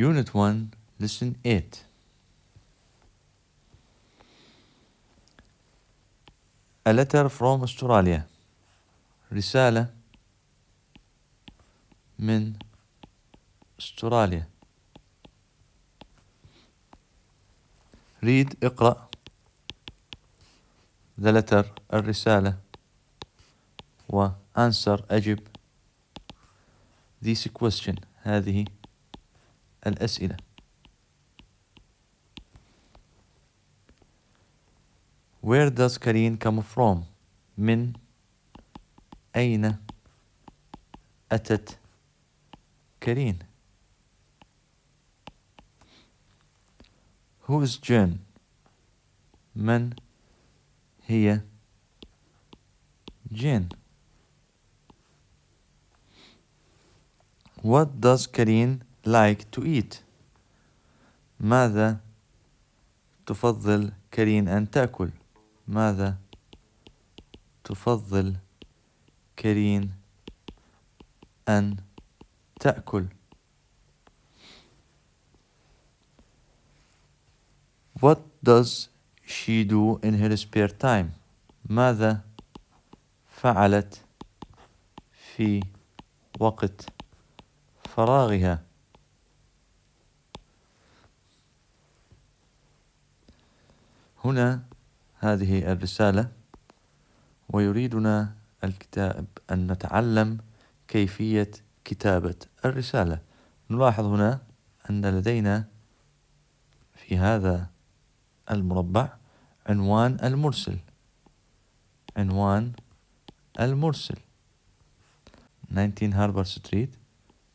Unit 1 Lesson 8. A letter from Australia. رسالة من أستراليا. read اقرأ the letter الرسالة و answer أجب this question هذه الأسئلة. Where does Karine come from? من أين أتت كارين؟ Who is Jane? من هي جين؟ What does Karine like to eat? ماذا تفضل كارين أن تأكل؟ ماذا تفضل كارين أن تأكل؟ What does she do in her spare time? ماذا فعلت في وقت فراغها؟ هنا هذه الرسالة ويريدنا الكتاب أن نتعلم كيفية كتابة الرسالة. نلاحظ هنا أن لدينا في هذا المربع عنوان المرسل. عنوان المرسل 19 هاربر ستريت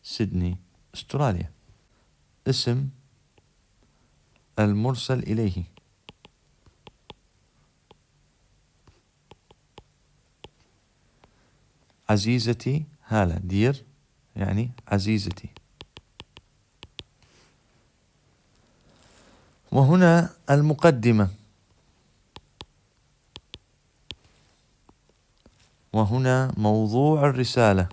سيدني أستراليا. اسم المرسل إليه عزيزتي هالة. دير يعني عزيزتي. وهنا المقدمة. وهنا موضوع الرسالة.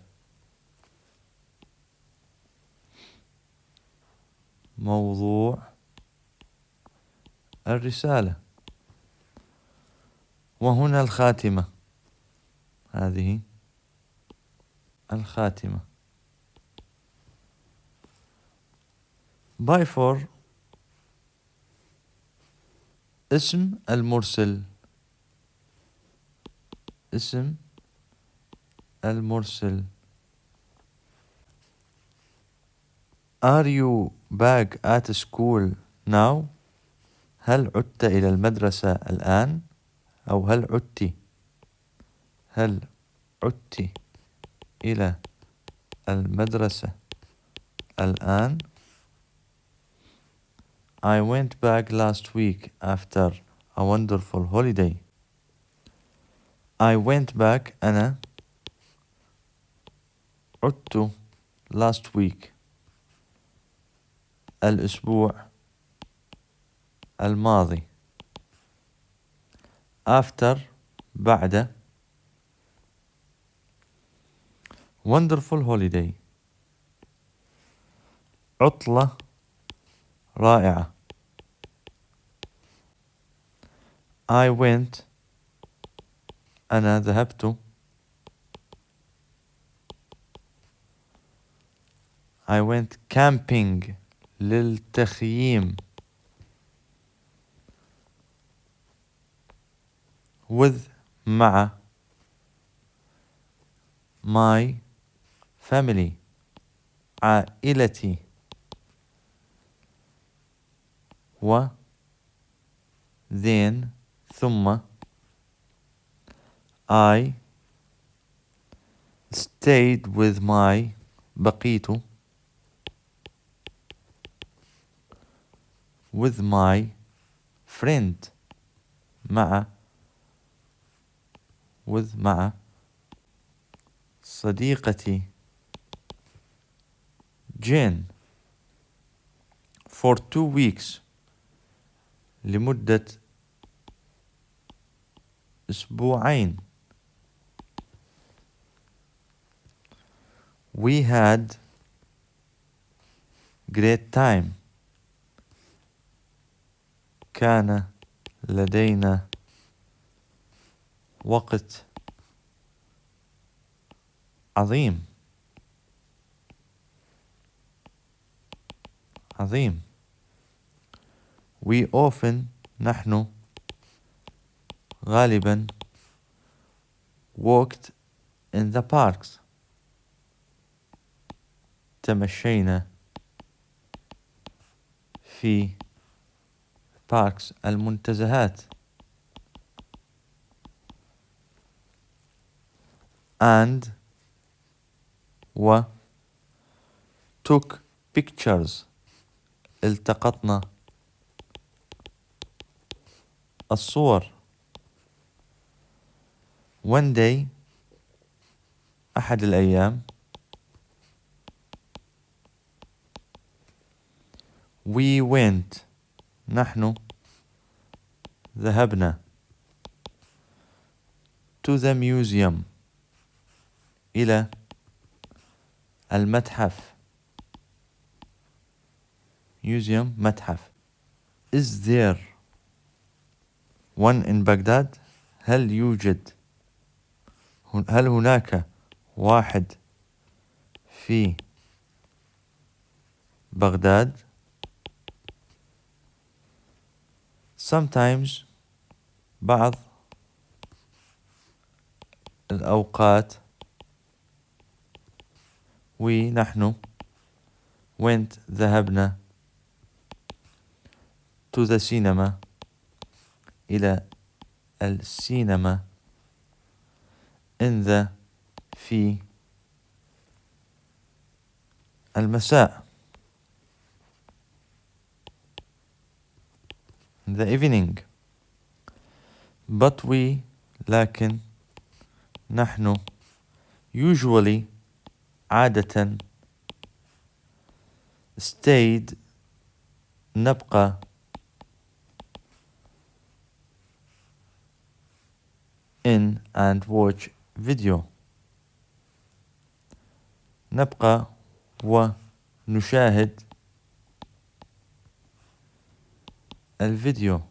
موضوع الرسالة. وهنا الخاتمة. هذه الخاتمة. by for اسم المرسل. اسم المرسل. Are you back at school now? هل عدت إلى المدرسة الآن؟ أو هل عدت إلى المدرسة الآن؟ I went back last week after a wonderful holiday. I went back أنا عدت last week الأسبوع الماضي. after بعد wonderful holiday عطلة رائعة. I went أنا ذهبت. I went camping للتخييم. with مع my family عائلتي. و then ثم I stayed with my بقيت with my friend مع صديقتي جين for 2 weeks لمدة أسبوعين. We had great time. كان لدينا وقت عظيم. عظيم. We often نحن غالبا walked in the parks. تمشينا في parks المنتزهات. And و took pictures التقطنا الصور. One day أحد الأيام we went نحن ذهبنا to the museum إلى المتحف. museum متحف. Is there one in Baghdad؟ هل هناك واحد في بغداد؟ Sometimes بعض الأوقات نحن went ذهبنا to the cinema إلى السينما in the في المساء in the evening. But we لكن نحن usually عادة stayed نبقى in and watch video. نبقى ونشاهد الفيديو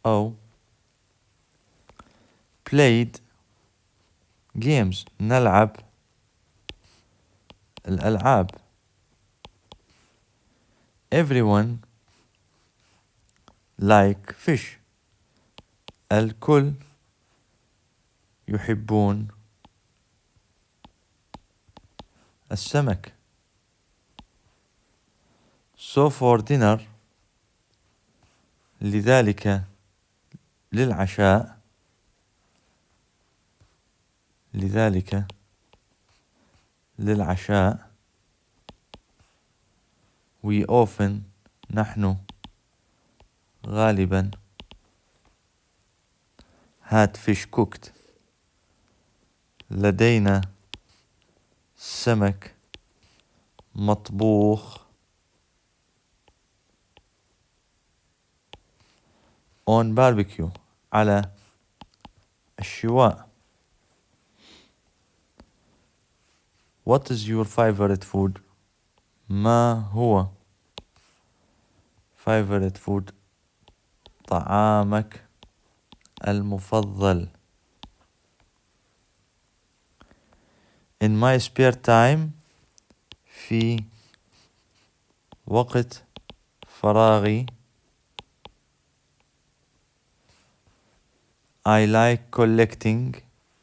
أو played games نلعب الألعاب. Everyone like fish الكل يحبون السمك. So for dinner لذلك للعشاء we often نحن غالبا had fish cooked لدينا سمك مطبوخ on barbecue على الشواء. What is your favorite food؟ ما هو favorite food طعامك المفضل؟ In my spare time في وقت فراغي I like collecting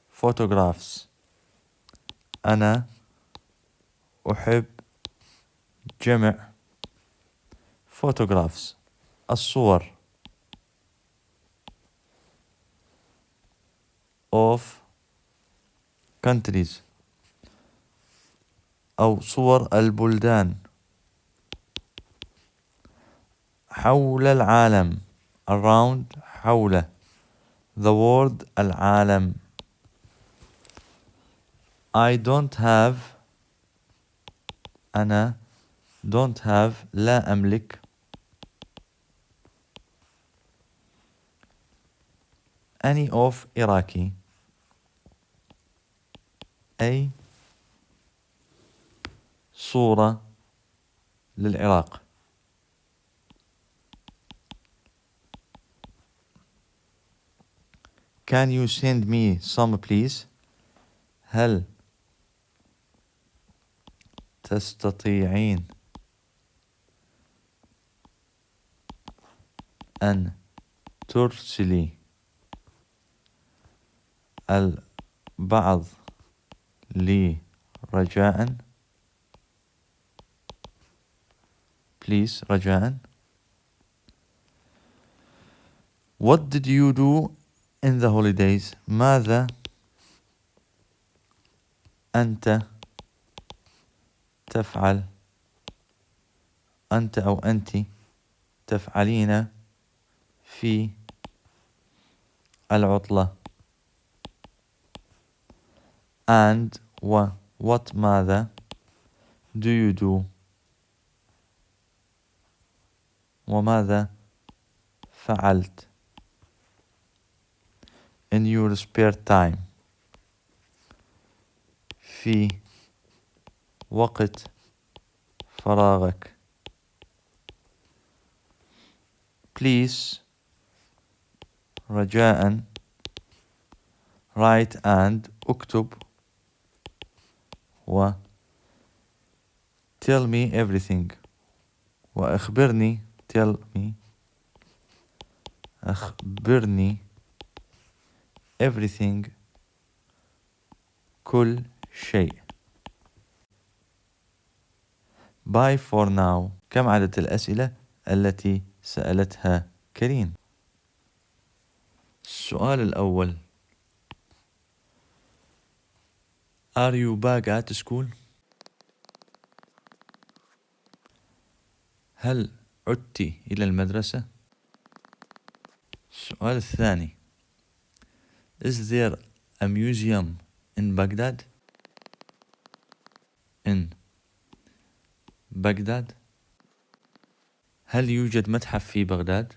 photographs أنا أحب جمع photographs الصور of countries أو صور البلدان حول العالم around حول the world العالم. I don't have أنا don't have لا أملك any of Iraqi أي صورة للعراق. Can you send me some please؟ هل تستطيعين أن ترسلي البعض لي رجاءً؟ Please رجاءً. What did you do in the holidays؟ ماذا أنت تفعل، أنت أو أنت تفعلين في العطلة؟ and what ماذا do you do، وماذا فعلت in your spare time، في وقت فراغك. please رجاءً write and اكتب و tell me everything وأخبرني tell me أخبرني everything كل شيء. Bye for now. كم عدد الأسئلة التي سألتها كريم؟ السؤال الأول Are you back at school؟ هل عدت إلى المدرسة؟ السؤال الثاني Is there a museum in Baghdad؟ in بغداد. هل يوجد متحف في بغداد؟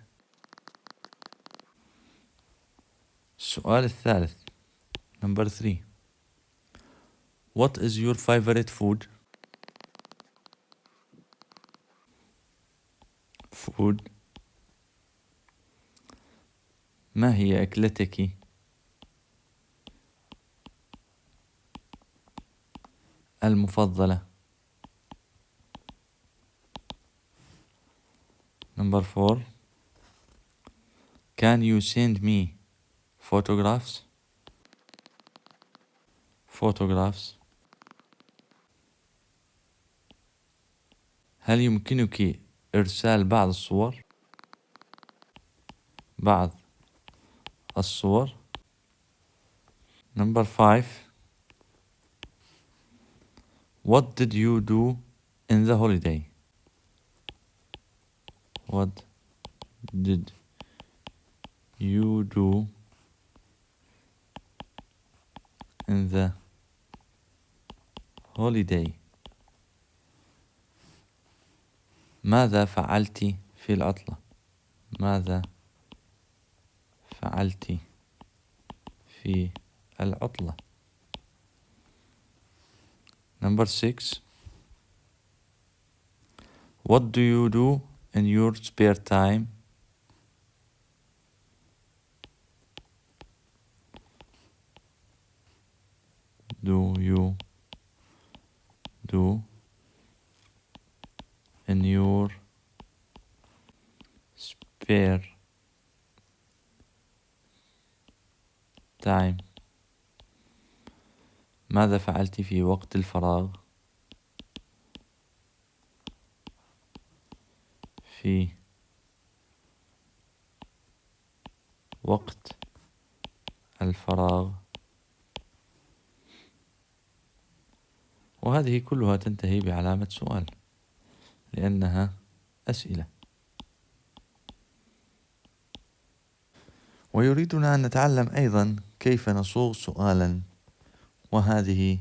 السؤال الثالث number 3 What is your favorite food؟ food ما هي أكلتك المفضلة؟ number 4 Can you send me photographs؟ photographs هل يمكنك إرسال بعض الصور؟ بعض الصور. number 5 What did you do in the holiday؟ What did you do in the holiday؟ ماذا فعلت في العطلة؟ ماذا فعلت في العطلة؟ number 6 What do you do in your spare time؟ do you do in your spare time؟ ماذا فعلت في وقت الفراغ؟ في وقت الفراغ. وهذه كلها تنتهي بعلامة سؤال لأنها أسئلة. ويريدنا أن نتعلم أيضا كيف نصوغ سؤالا، وهذه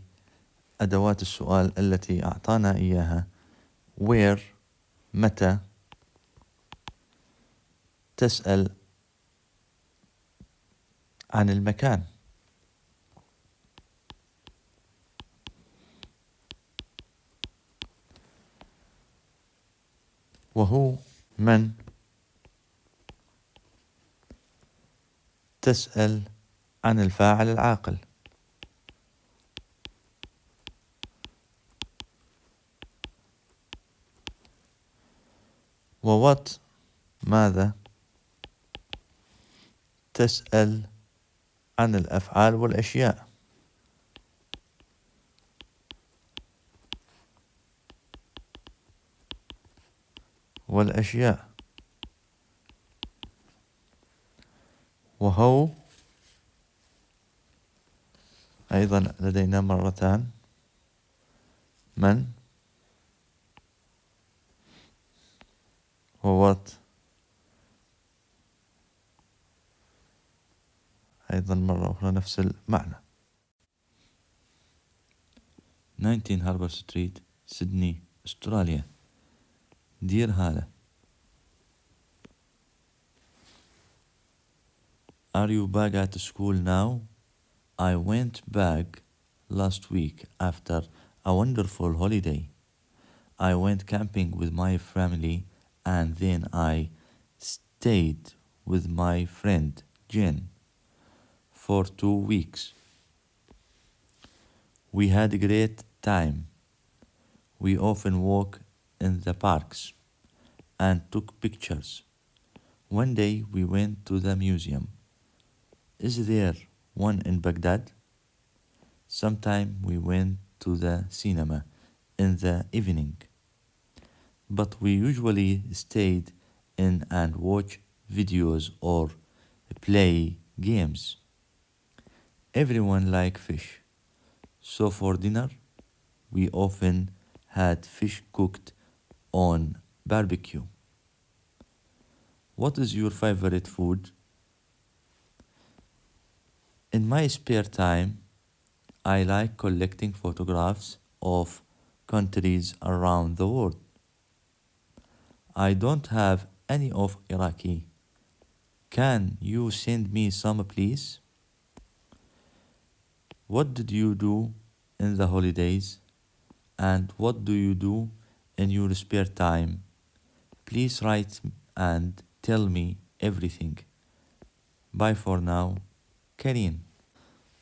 أدوات السؤال التي أعطانا إياها where متى، تسأل عن المكان، وهو من. تسأل عن الفاعل العاقل. ووات ماذا. تسأل عن الأفعال والأشياء. وهو أيضا لدينا مرتان، من ووات أيضا مرة أخرى نفس المعنى. 19 هاربر ستريت، سيدني، أستراليا. دير هالة. Are you back at school now? I went back last week after a wonderful holiday. I went camping with my family and then I stayed with my friend Jen for 2 weeks. We had a great time. We often walk in the parks and took pictures. One day we went to the museum. Is there one in Baghdad? Sometime we went to the cinema in the evening, but we usually stayed in and watched videos or play games. Everyone likes fish, so for dinner we often had fish cooked on barbecue. What is your favorite food? In my spare time, I like collecting photographs of countries around the world. I don't have any of Iraqi. Can you send me some, please? What did you do in the holidays? And what do you do in your spare time? Please write and tell me everything. Bye for now. كارين.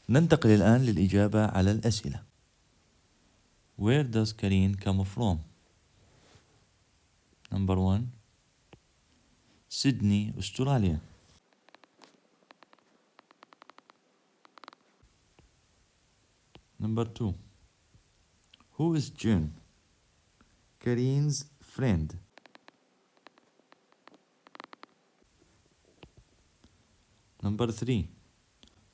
ننتقل الآن للإجابة على الأسئلة. Where does Karine come from? Number 1. Sydney, Australia. Number 2. Who is Jen? Karine's friend. Number 3.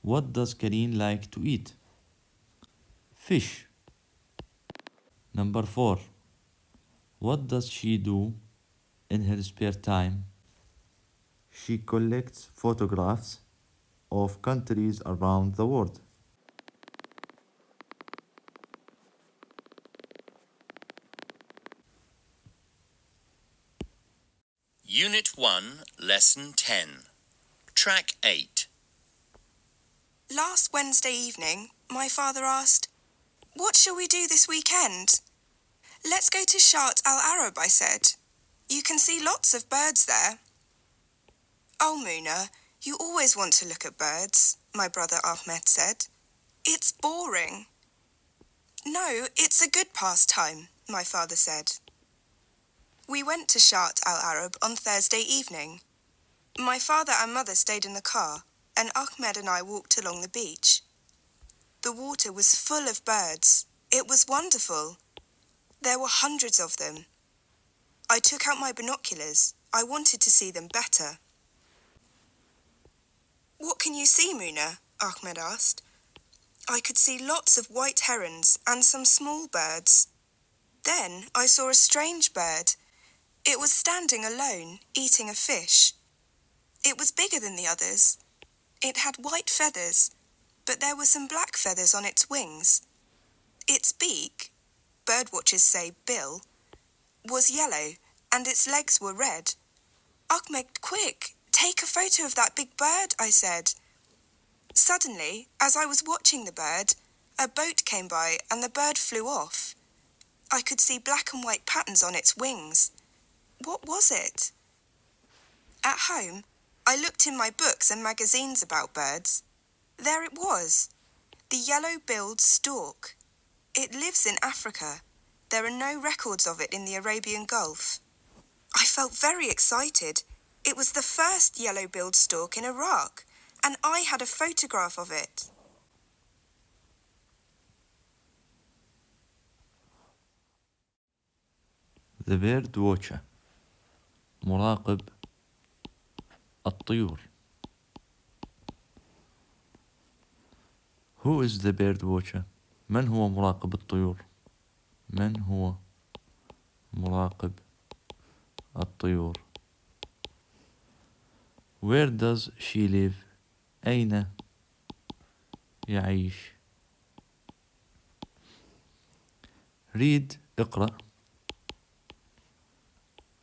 What does Karine like to eat? Fish. Number 4. What does she do in her spare time? She collects photographs of countries around the world. Unit 1, Lesson 10. Track 8. Last Wednesday evening, my father asked, "What shall we do this weekend?" "Let's go to Shat al-Arab," I said. "You can see lots of birds there." "Oh, Muna, you always want to look at birds," my brother Ahmed said. "It's boring." "No, it's a good pastime," my father said. We went to Shat al-Arab on Thursday evening. My father and mother stayed in the car, and Ahmed and I walked along the beach. The water was full of birds. It was wonderful. There were hundreds of them. I took out my binoculars. I wanted to see them better. "What can you see, Muna?" Ahmed asked. I could see lots of white herons and some small birds. Then I saw a strange bird. It was standing alone, eating a fish. It was bigger than the others. It had white feathers, but there were some black feathers on its wings. Its beak, birdwatchers say bill, was yellow and its legs were red. "Ahmed, quick, take a photo of that big bird," I said. Suddenly, as I was watching the bird, a boat came by and the bird flew off. I could see black and white patterns on its wings. What was it? At home, I looked in my books and magazines about birds. There it was, the yellow-billed stork. It lives in Africa. There are no records of it in the Arabian Gulf. I felt very excited. It was the first yellow-billed stork in Iraq, and I had a photograph of it. The bird watcher. مراقب الطيور. Who is the bird watcher? من هو مراقب الطيور؟ من هو مراقب الطيور؟ Where does she live? أين يعيش؟ read اقرأ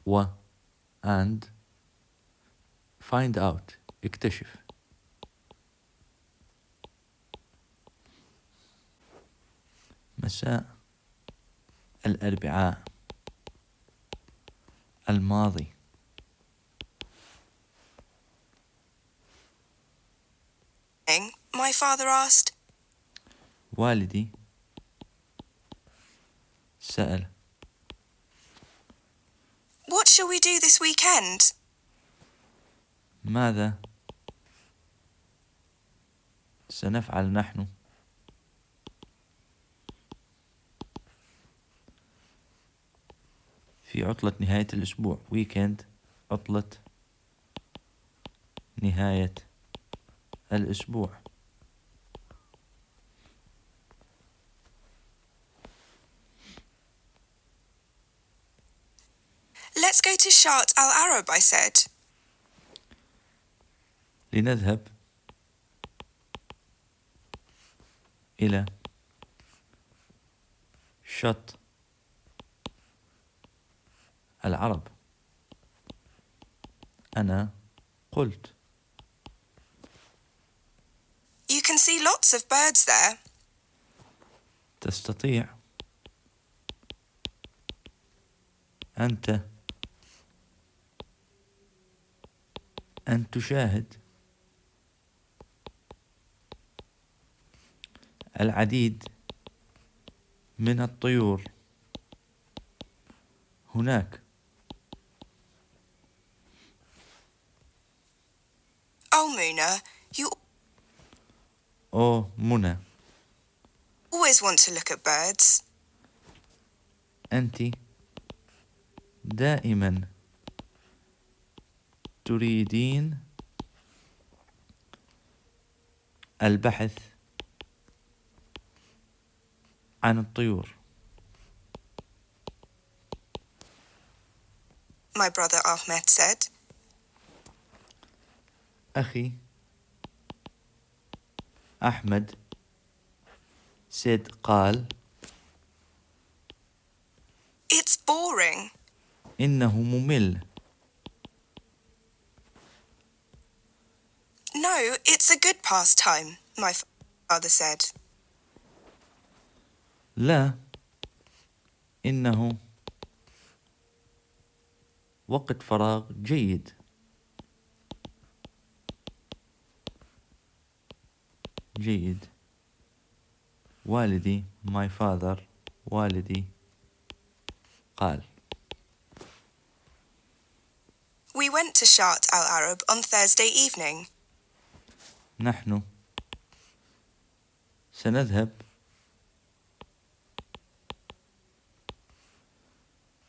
و and find out اكتشف. مساء الأربعاء الماضي. My father asked, والدي سأل "What shall we do this weekend?" ماذا سنفعل نحن؟ في عطلة نهاية الأسبوع weekend عطلة نهاية الأسبوع. Let's go to Shat al-Arab, I said. لنذهب إلى شط العرب. أنا قلت You can see lots of birds there. تستطيع أنت أن تشاهد العديد من الطيور هناك. Oh, Muna, you أوه منى، always want to look at birds. أنت دائما تريدين البحث عن الطيور. My brother Ahmed said. أخي أحمد قال It's boring. إنه ممل. No, it's a good pastime, my father said. لا، إنه وقت فراغ جيد. جيد. والدي my father والدي قال We went to Shat al-Arab on Thursday evening. نحن سنذهب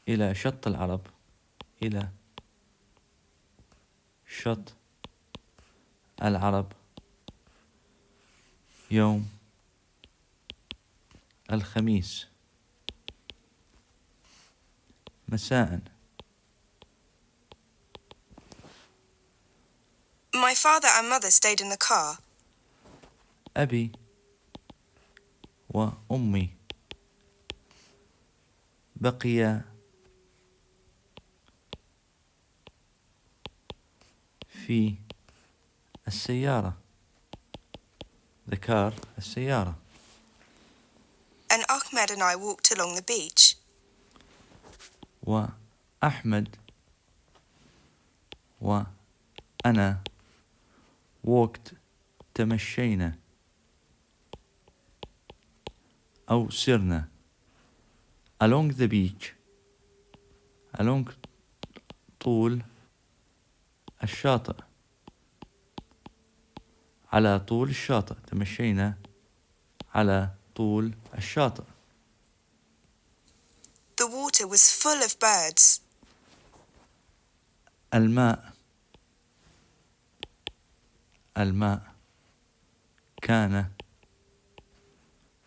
إلى شط العرب. إلى شط العرب يوم الخميس مساء. My father and mother stayed in the car. أبي وأمي بقيا في السيارة. The car السيارة. And Ahmed and I walked along the beach. وأحمد وأنا walked تمشينا أو سرنا along the beach along طول الشاطئ على طول الشاطئ تمشينا على طول الشاطئ. The water was full of birds. الماء كان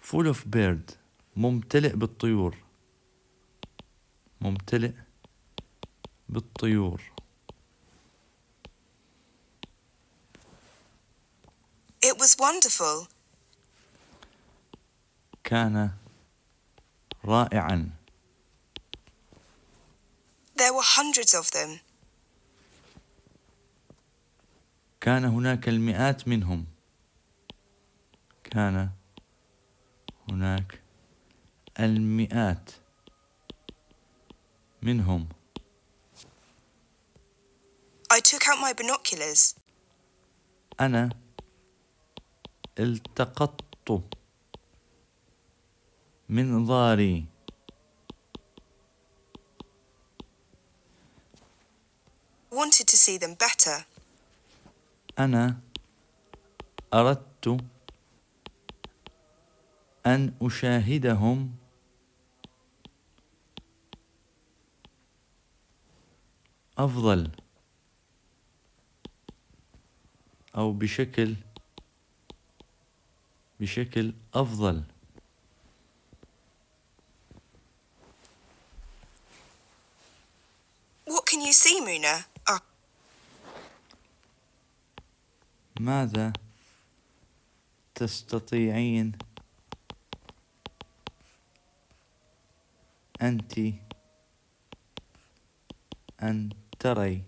full of bird ممتلئ بالطيور. It was wonderful. كان رائعا. There were hundreds of them. كان هناك المئات منهم. كان هناك المئات منهم. I took out my binoculars. أنا التقطت منظاري. Wanted to see them better. أنا أردت أن أشاهدهم أفضل أو بشكل أفضل. What can you see, Muna? ماذا تستطيعين أنت أن تري؟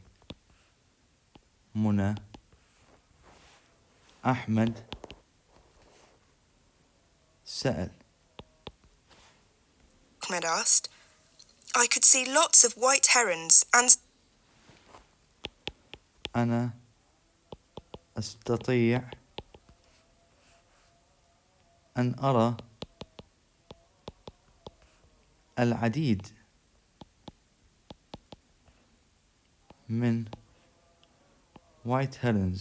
منى. أحمد سأل. Ahmed asked. I could see lots of white herons and... أنا أستطيع أن أرى العديد من white herons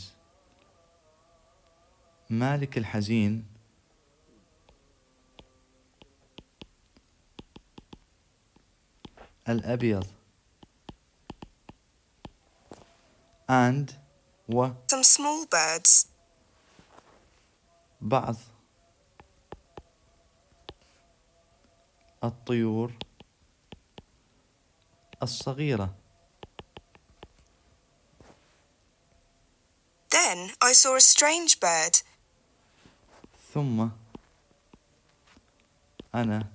مالك الحزين الأبيض and some small birds. بعض الطيور الصغيرة. Then I saw a strange bird. ثم أنا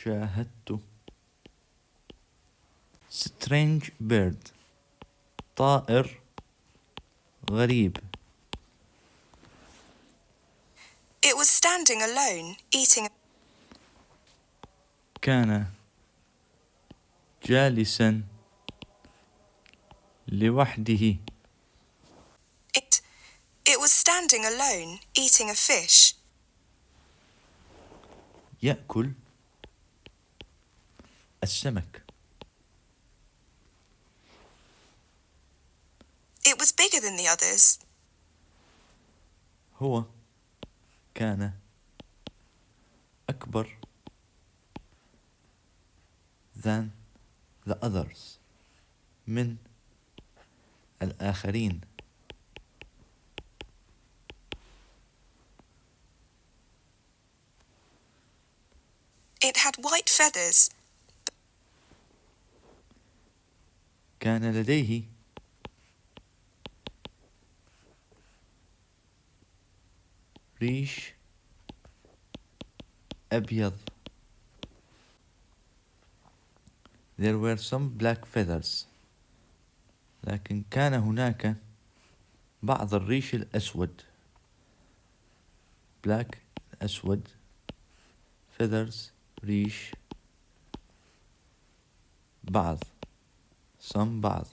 شاهدت strange bird طائر غريب. It was standing alone, eating... كان جالسا لوحده. It was standing alone, eating a fish. يأكل السمك. It was bigger than the others. هو كان أكبر than the others من الآخرين. It had white feathers. كان لديه ريش أبيض. There were some black feathers. لكن كان هناك بعض الريش الأسود. black أسود feathers ريش بعض some بعض.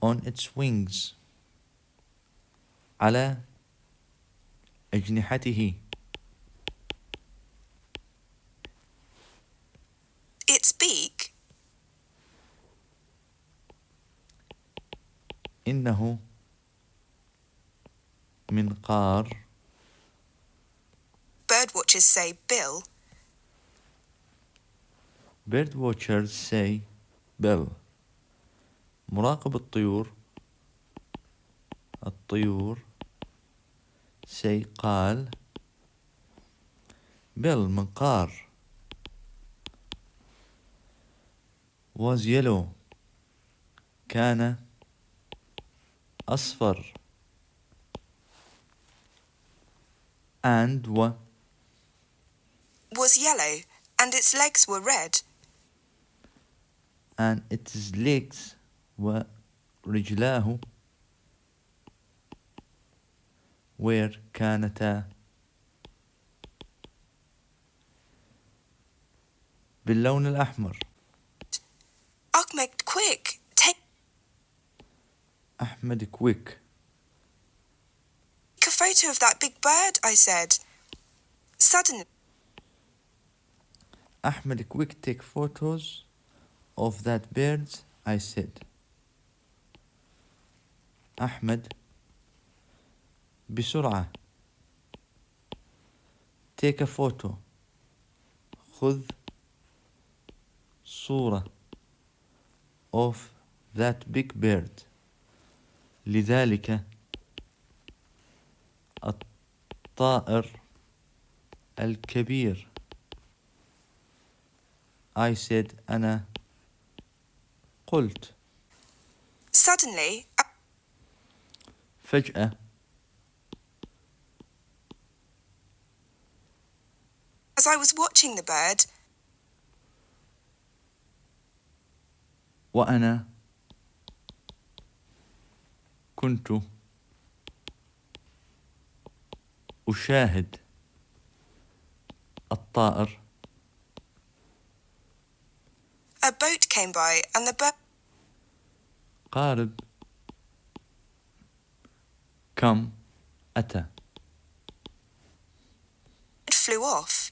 on its wings. على أجنحته. Its beak. إنه منقار. Birdwatchers say bill. Bird watchers say bill. مراقب الطيور say قال bill منقار. was yellow كان أصفر. and Was yellow and its legs were red. and its legs ورجلاه where كانتا باللون الأحمر. Ahmed, quick, take أحمد quick. a photo of that big bird, I said. Suddenly, أحمد quick take photos of that bird, I said. أحمد بسرعة take a photo خذ صورة of that big bird. لذلك الطائر الكبير. I said أنا قلت. suddenly, فجأة as I was watching the bird, وأنا كنت أشاهد الطائر. a boat came by and the bird قارب كم أتى flew off.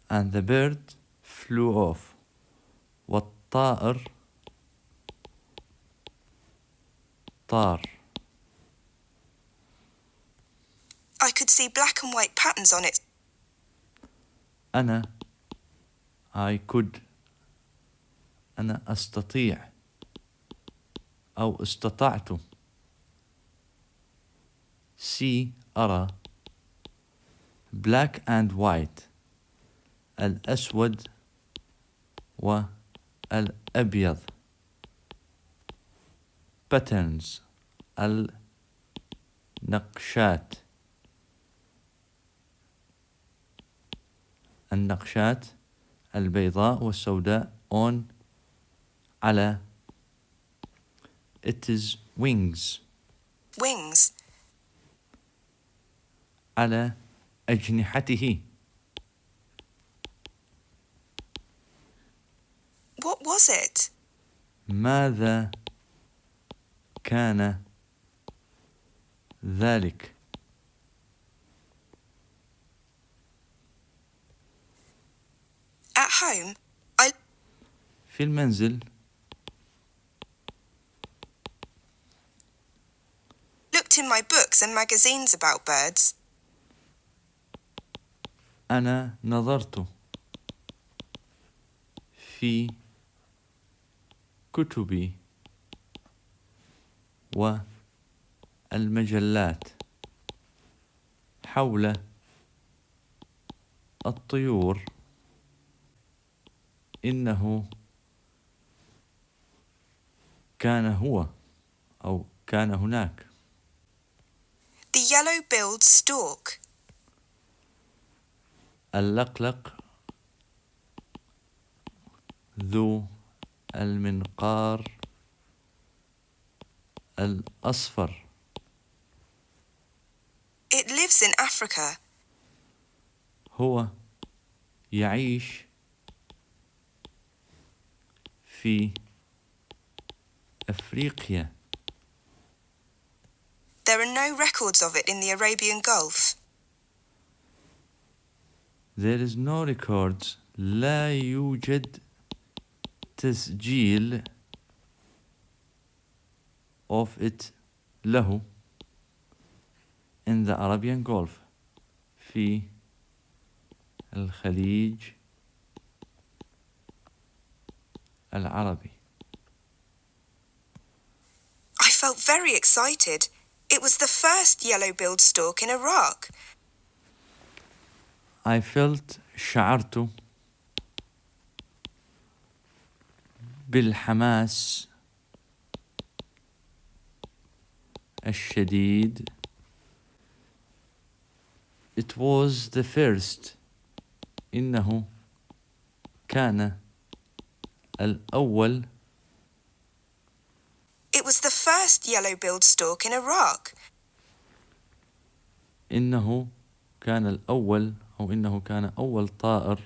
and the bird flew off. والطائر طار. I could see black and white patterns on it. أنا أستطيع أو استطعت see أرى black and white الأسود والأبيض patterns النقشات البيضاء والسوداء on على its wings على أجنحته. What was it? ماذا كان ذلك؟ At home, I في المنزل looked in my books and magazines about birds. أنا نظرت في كتبي والمجلات حول الطيور. إنه كان هناك The yellow-billed stork. اللقلق ذو المنقار الأصفر. It lives in Africa. هو يعيش في أفريقيا. There are no records of it in the Arabian Gulf. There is no records. لا يوجد تسجيل of it له in the Arabian Gulf في الخليج العربي. I felt very excited. It was the first yellow-billed stork in Iraq. I felt شعرت بالحماس الشديد. It was the first. إنه كان الأول. It was the first yellow-billed stork in Iraq. إنه كان الأول أو إنه كان أول طائر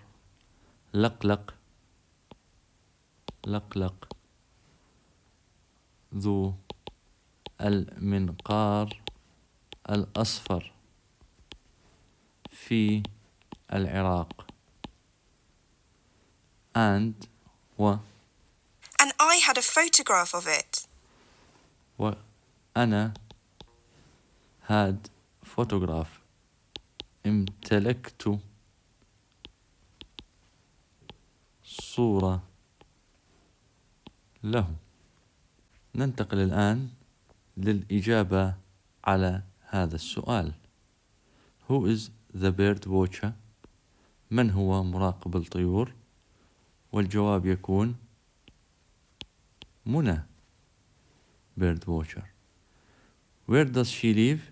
لقلق ذو المنقار الأصفر في العراق. And I had a photograph of it. وأنا had photograph. امتلكت صورة له. ننتقل الآن للإجابة على هذا السؤال. Who is the bird watcher؟ من هو مراقب الطيور؟ والجواب يكون منى bird watcher. Where does she live؟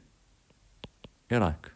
Iraq.